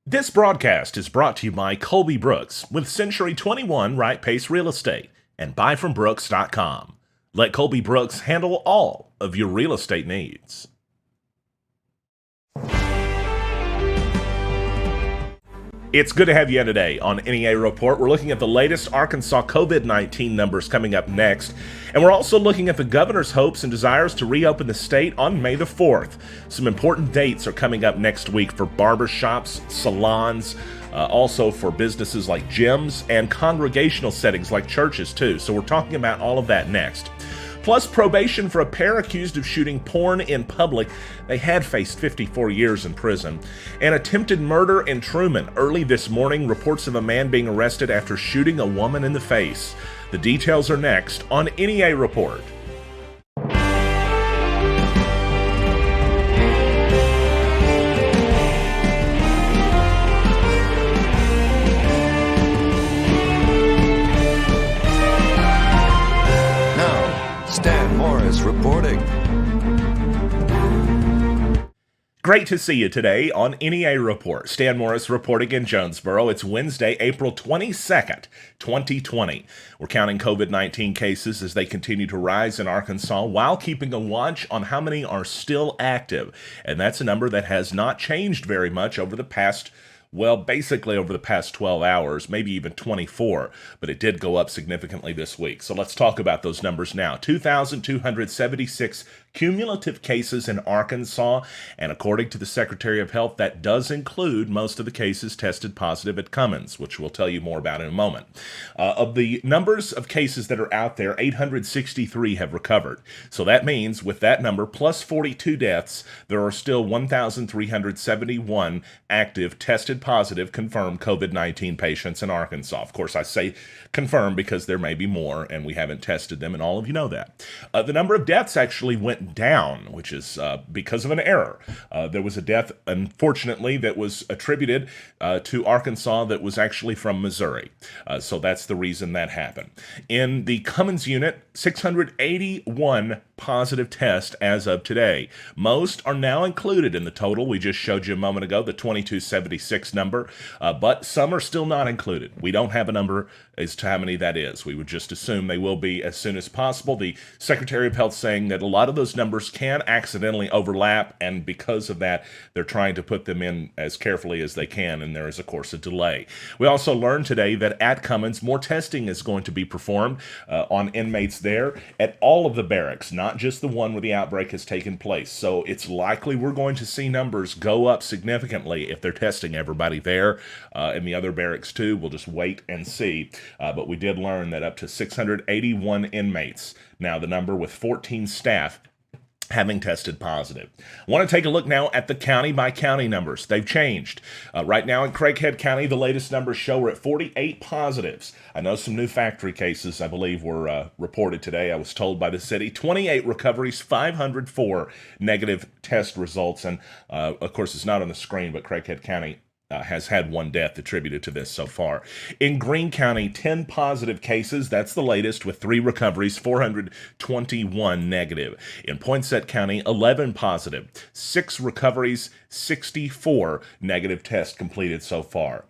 This broadcast is brought to you by Colby Brooks with Century 21 Right Pace Real Estate and buyfrombrooks.com. Let Colby Brooks handle all of your real estate needs. It's good to have you in today on NEA Report. We're looking at the latest Arkansas COVID-19 numbers coming up next. And we're also looking at the governor's hopes and desires to reopen the state on May the 4th. Some important dates are coming up next week for barbershops, salons, also for businesses like gyms and congregational settings like churches too. So we're talking about all of that next. Plus, probation for a pair accused of shooting porn in public. They had faced 54 years in prison. And attempted murder in Truman. Early this morning, reports of a man being arrested after shooting a woman in the face. The details are next on NEA Report. Reporting. Great to see you today on NEA Report. Stan Morris reporting in Jonesboro. It's Wednesday, April 22nd, 2020. We're counting COVID-19 cases as they continue to rise in Arkansas while keeping a watch on how many are still active. And that's a number that has not changed very much over the past basically over the past 12 hours, maybe even 24, but it did go up significantly this week. So let's talk about those numbers now. 2,276 cumulative cases in Arkansas, and according to the Secretary of Health, that does include most of the cases tested positive at Cummins, which we'll tell you more about in a moment. Of the numbers of cases that are out there, 863 have recovered. So that means with that number plus 42 deaths, there are still 1,371 active tested positive confirmed COVID-19 patients in Arkansas. Of course, I say confirmed because there may be more, and we haven't tested them, and all of you know that. The number of deaths actually went down, which is because of an error. There was a death, unfortunately, that was attributed to Arkansas that was actually from Missouri. So that's the reason that happened. In the Cummins unit, 681 positive tests as of today. Most are now included in the total we just showed you a moment ago, the 2276 number, but some are still not included. We don't have a number as to how many that is. We would just assume they will be as soon as possible. The Secretary of Health saying that a lot of those numbers can accidentally overlap, and because of that, they're trying to put them in as carefully as they can, and there is, of course, a delay. We also learned today that at Cummins, more testing is going to be performed on inmates there at all of the barracks, not just the one where the outbreak has taken place. So it's likely we're going to see numbers go up significantly if they're testing everybody there in the other barracks too. We'll just wait and see. But we did learn that up to 681 inmates, now the number with 14 staff, having tested positive. I want to take a look now at the county-by-county numbers. They've changed. Right now in Craighead County, the latest numbers show we're at 48 positives. I know some new factory cases, I believe, were reported today. I was told by the city. 28 recoveries, 504 negative test results. And, of course, it's not on the screen, but Craighead County has had one death attributed to this so far. In Greene County, 10 positive cases. That's the latest, with 3 recoveries, 421 negative. In Poinsett County, 11 positive, 6 recoveries, 64 negative tests completed so far.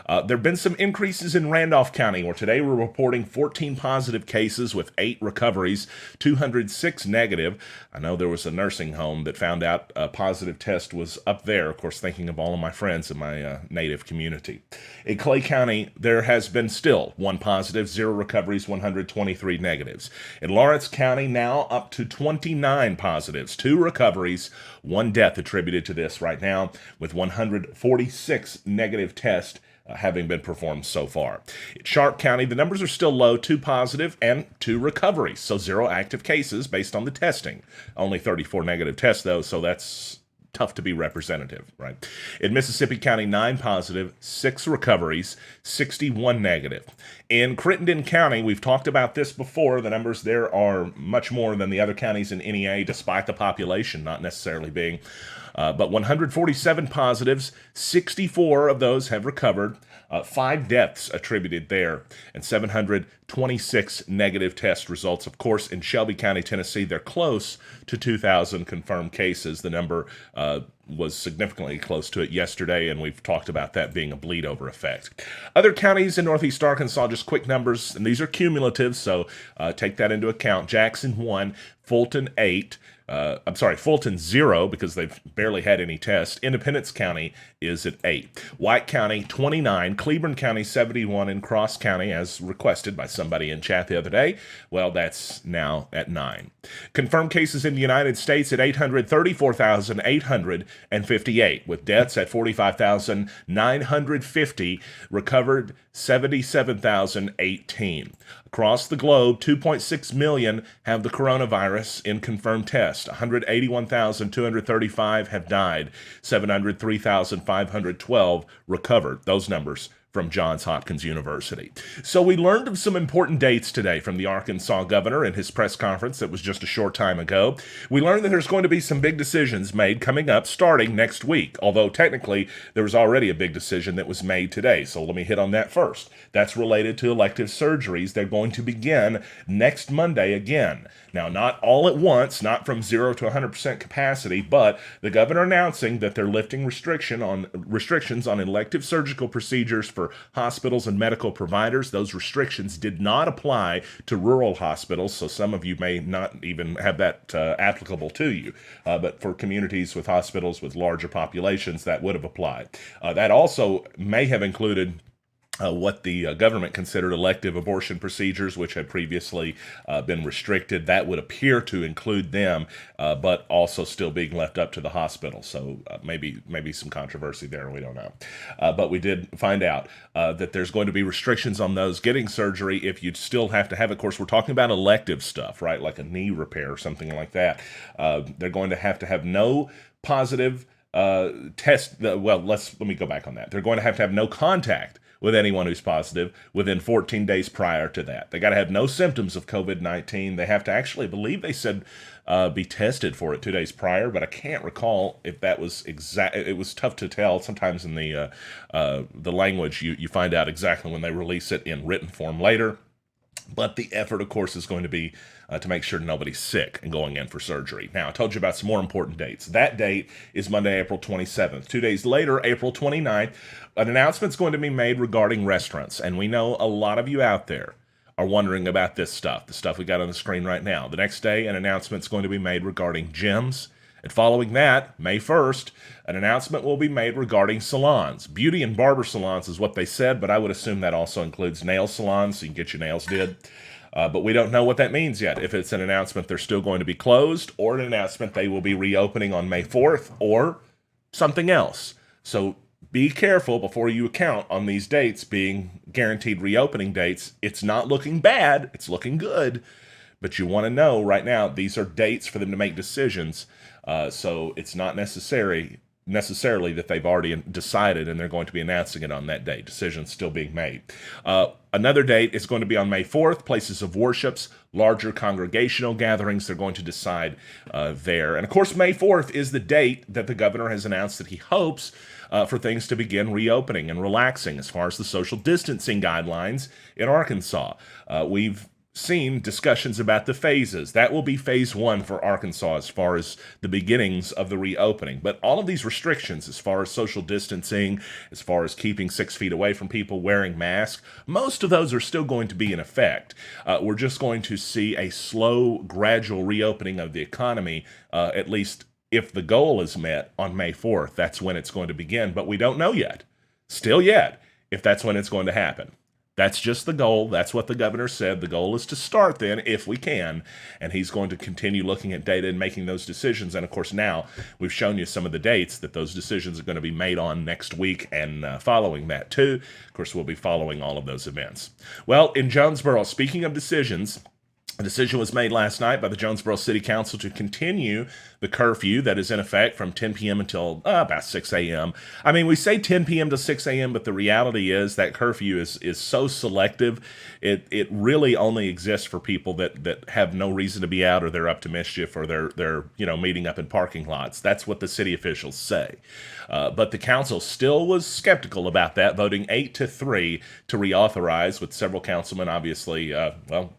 There have been some increases in Randolph County, where today we're reporting 14 positive cases with 8 recoveries, 206 negative. I know there was a nursing home that found out a positive test was up there, of course, thinking of all of my friends in my native community. In Clay County, there has been still 1 positive, 0 recoveries, 123 negatives. In Lawrence County, now up to 29 positives, 2 recoveries, 1 death attributed to this right now, with 146 negative tests having been performed so far. In Sharp County, the numbers are still low, 2 positive and 2 recoveries, so 0 active cases based on the testing. Only 34 negative tests, though, so that's tough to be representative, right? In Mississippi County, 9 positive, 6 recoveries, 61 negative. In Crittenden County, we've talked about this before. The numbers there are much more than the other counties in NEA, despite the population not necessarily being. But 147 positives, 64 of those have recovered, 5 deaths attributed there, and 726 negative test results. Of course, in Shelby County, Tennessee, they're close to 2,000 confirmed cases. The number was significantly close to it yesterday, and we've talked about that being a bleed over effect. Other counties in northeast Arkansas, just quick numbers, and these are cumulative, so take that into account. Jackson 1, Fulton 8. Fulton 0 because they've barely had any tests. Independence County is at 8. White County 29, Cleburne County 71, and Cross County, as requested by somebody in chat the other day, well, that's now at 9. Confirmed cases in the United States at 834,858, with deaths at 45,950, recovered 77,018. Across the globe, 2.6 million have the coronavirus in confirmed tests. 181,235 have died. 703,512 recovered. Those numbers from Johns Hopkins University. So we learned of some important dates today from the Arkansas governor in his press conference that was just a short time ago. We learned that there's going to be some big decisions made coming up starting next week, although technically there was already a big decision that was made today. So let me hit on that first. That's related to elective surgeries. They're going to begin next Monday again. Now, not all at once, not from 0 to 100% capacity, but the governor announcing that they're lifting restrictions on elective surgical procedures for hospitals and medical providers. Those restrictions did not apply to rural hospitals, so some of you may not even have that applicable to you. But for communities with hospitals with larger populations, that would have applied. That also may have included what the government considered elective abortion procedures, which had previously been restricted. That would appear to include them, but also still being left up to the hospital. So maybe some controversy there. We don't know. But we did find out that there's going to be restrictions on those getting surgery if you still have to have it. Of course, we're talking about elective stuff, right? Like a knee repair or something like that. They're going to have no positive test. Let me go back on that. They're going to have no contact with anyone who's positive within 14 days prior to that. They got to have no symptoms of COVID-19. They have to actually, believe they said, be tested for it 2 days prior, but I can't recall if that was exact. It was tough to tell. Sometimes in the language, you find out exactly when they release it in written form later. But the effort, of course, is going to be to make sure nobody's sick and going in for surgery. Now, I told you about some more important dates. That date is Monday, April 27th. 2 days later, April 29th, an announcement's going to be made regarding restaurants. And we know a lot of you out there are wondering about this stuff, the stuff we got on the screen right now. The next day, an announcement's going to be made regarding gyms. And following that, May 1st, an announcement will be made regarding salons. Beauty and barber salons is what they said, but I would assume that also includes nail salons, so you can get your nails did. But we don't know what that means yet. If it's an announcement they're still going to be closed, or an announcement they will be reopening on May 4th, or something else. So be careful before you count on these dates being guaranteed reopening dates. It's not looking bad. It's looking good. But you want to know right now, these are dates for them to make decisions. So it's not necessarily that they've already decided and they're going to be announcing it on that date. Decisions still being made. Another date is going to be on May 4th, places of worships, larger congregational gatherings. They're going to decide there. And of course, May 4th is the date that the governor has announced that he hopes for things to begin reopening and relaxing as far as the social distancing guidelines in Arkansas. We've seen discussions about the phases. That will be phase 1 for Arkansas as far as the beginnings of the reopening. But all of these restrictions as far as social distancing, as far as keeping 6 feet away from people, wearing masks, most of those are still going to be in effect. We're just going to see a slow, gradual reopening of the economy, at least if the goal is met on May 4th. That's when it's going to begin, but we don't know yet, if that's when it's going to happen. That's just the goal. That's what the governor said. The goal is to start then, if we can, and he's going to continue looking at data and making those decisions. And of course, now we've shown you some of the dates that those decisions are going to be made on next week and following that too. Of course, we'll be following all of those events. Well, in Jonesboro, speaking of decisions, a decision was made last night by the Jonesboro City Council to continue the curfew that is in effect from 10 p.m. until about 6 a.m. I mean, we say 10 p.m. to 6 a.m., but the reality is that curfew is so selective. It really only exists for people that have no reason to be out, or they're up to mischief, or they're meeting up in parking lots. That's what the city officials say. But the council still was skeptical about that, voting 8-3 to reauthorize, with several councilmen obviously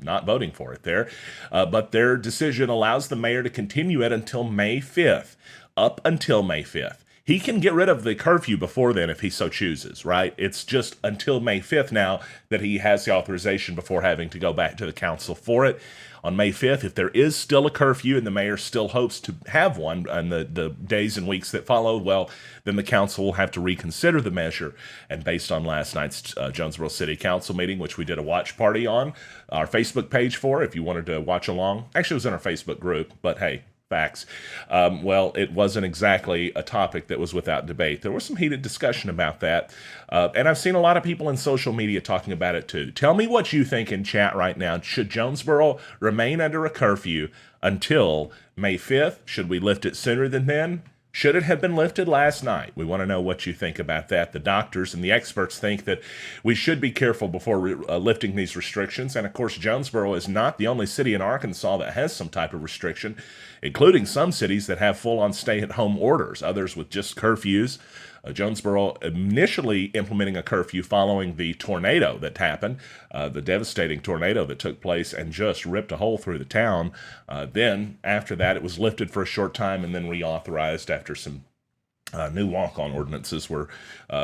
not voting for it there. But their decision allows the mayor to continue it until May 5th. up until May 5th. He can get rid of the curfew before then if he so chooses, right? It's just until May 5th now that he has the authorization before having to go back to the council for it. On May 5th, if there is still a curfew and the mayor still hopes to have one in the days and weeks that follow, well, then the council will have to reconsider the measure. And based on last night's Jonesboro City Council meeting, which we did a watch party on our Facebook page for, if you wanted to watch along. Actually, it was in our Facebook group, but hey, facts. Well, it wasn't exactly a topic that was without debate. There was some heated discussion about that, and I've seen a lot of people in social media talking about it too. Tell me what you think in chat right now. Should Jonesboro remain under a curfew until May 5th? Should we lift it sooner than then? Should it have been lifted last night? We want to know what you think about that. The doctors and the experts think that we should be careful before lifting these restrictions. And of course, Jonesboro is not the only city in Arkansas that has some type of restriction, including some cities that have full-on stay-at-home orders, others with just curfews. Jonesboro initially implementing a curfew following the tornado that happened, the devastating tornado that took place and just ripped a hole through the town. Then, after that, it was lifted for a short time and then reauthorized after some new walk-on ordinances were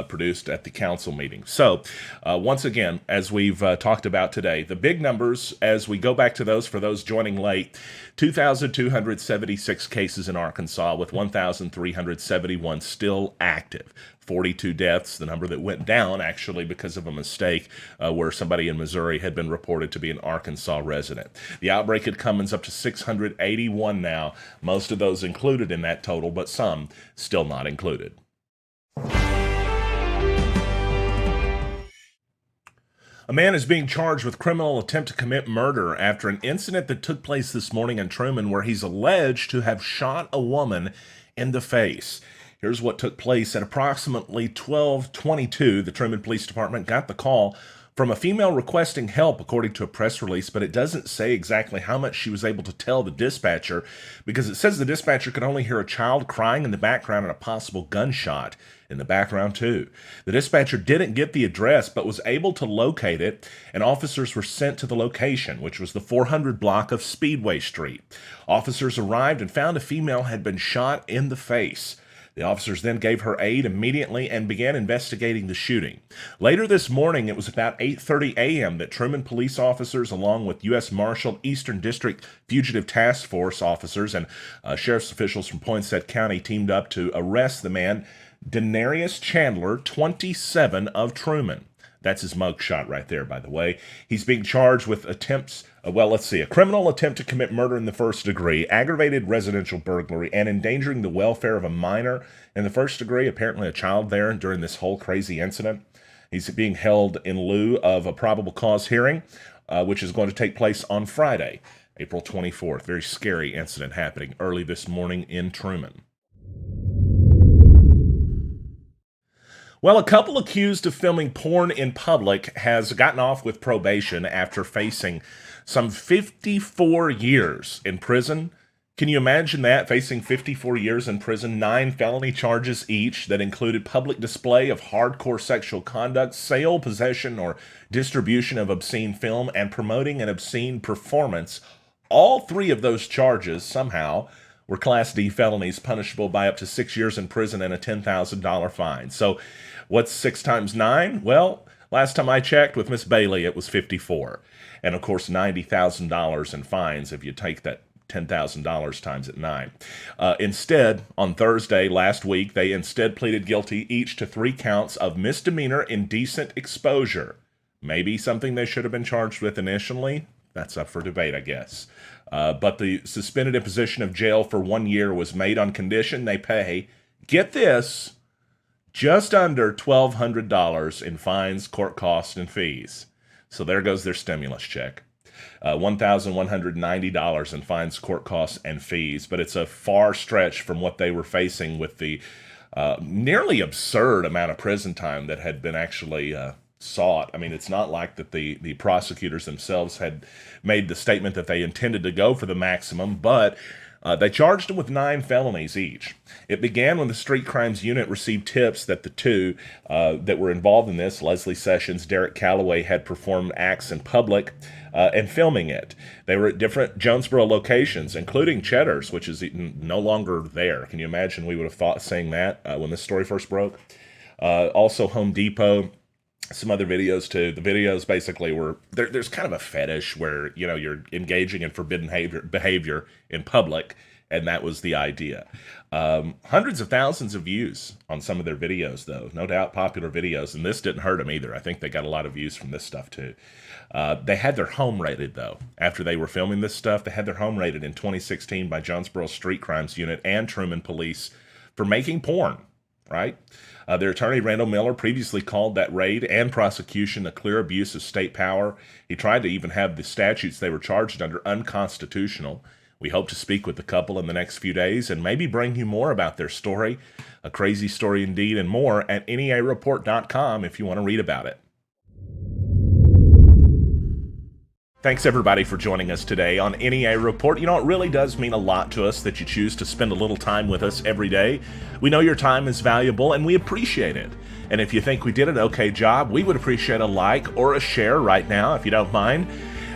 produced at the council meeting. So, once again, as we've talked about today, the big numbers, as we go back to those, for those joining late, 2,276 cases in Arkansas with 1,371 still active. 42 deaths, the number that went down actually because of a mistake where somebody in Missouri had been reported to be an Arkansas resident. The outbreak at Cummins up to 681 now, most of those included in that total, but some still not included. A man is being charged with criminal attempt to commit murder after an incident that took place this morning in Truman where he's alleged to have shot a woman in the face. Here's what took place at approximately 12:22. The Truman Police Department got the call from a female requesting help, according to a press release, but it doesn't say exactly how much she was able to tell the dispatcher because it says the dispatcher could only hear a child crying in the background and a possible gunshot in the background too. The dispatcher didn't get the address but was able to locate it, and officers were sent to the location, which was the 400 block of Speedway Street. Officers arrived and found a female had been shot in the face. The officers then gave her aid immediately and began investigating the shooting. Later this morning, it was about 8:30 a.m. that Truman police officers, along with U.S. Marshal Eastern District Fugitive Task Force officers and sheriff's officials from Poinsett County, teamed up to arrest the man, Denarius Chandler, 27, of Truman. That's his mugshot right there, by the way. He's being charged with a criminal attempt to commit murder in the first degree, aggravated residential burglary, and endangering the welfare of a minor in the first degree, apparently a child there during this whole crazy incident. He's being held in lieu of a probable cause hearing, which is going to take place on Friday, April 24th. Very scary incident happening early this morning in Truman. Well, a couple accused of filming porn in public has gotten off with probation after facing some 54 years in prison. Can you imagine that, facing 54 years in prison, 9 felony charges each that included public display of hardcore sexual conduct, sale, possession, or distribution of obscene film, and promoting an obscene performance. All 3 of those charges somehow were Class D felonies punishable by up to 6 years in prison and a $10,000 fine. So what's 6 times 9? Well, last time I checked with Miss Bailey, it was 54. And of course, $90,000 in fines if you take that $10,000 times at 9. Instead, on Thursday last week, they instead pleaded guilty each to 3 counts of misdemeanor indecent exposure. Maybe something they should have been charged with initially. That's up for debate, I guess. But the suspended imposition of jail for 1 year was made on condition they pay, get this, just under $1,200 in fines, court costs, and fees. So there goes their stimulus check. $1,190 in fines, court costs, and fees. But it's a far stretch from what they were facing with the nearly absurd amount of prison time that had been actually sought. I mean, it's not like that the prosecutors themselves had made the statement that they intended to go for the maximum, but They charged him with 9 felonies each. It began when the Street Crimes Unit received tips that the two that were involved in this, Leslie Sessions, Derek Calloway, had performed acts in public and filming it. They were at different Jonesboro locations, including Cheddar's, which is no longer there. Can you imagine? We would have thought saying that when this story first broke. Also Home Depot. Some other videos too. The videos basically were there's kind of a fetish where you're engaging in forbidden behavior in public, and that was the idea. Hundreds of thousands of views on some of their videos, though. No doubt popular videos, and this didn't hurt them either. I think they got a lot of views from this stuff too. They had their home raided, though. After they were filming this stuff, they had their home raided in 2016 by Jonesboro Street Crimes Unit and Truman Police for making porn, right? Their attorney, Randall Miller, previously called that raid and prosecution a clear abuse of state power. He tried to even have the statutes they were charged under unconstitutional. We hope to speak with the couple in the next few days and maybe bring you more about their story, a crazy story indeed, and more at neareport.com if you want to read about it. Thanks, everybody, for joining us today on NEA Report. It really does mean a lot to us that you choose to spend a little time with us every day. We know your time is valuable, and we appreciate it. And if you think we did an okay job, we would appreciate a like or a share right now, if you don't mind.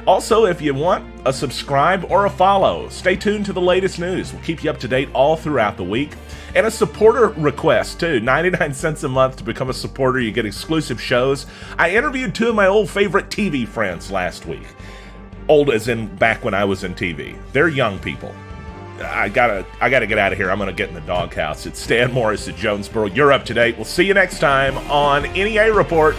Also, if you want, a subscribe or a follow. Stay tuned to the latest news. We'll keep you up to date all throughout the week. And a supporter request, too. 99 cents a month to become a supporter. You get exclusive shows. I interviewed 2 of my old favorite TV friends last week. Old as in back when I was in TV. They're young people. I gotta get out of here. I'm gonna get in the doghouse. It's Stan Morris at Jonesboro. You're up to date. We'll see you next time on NEA Report.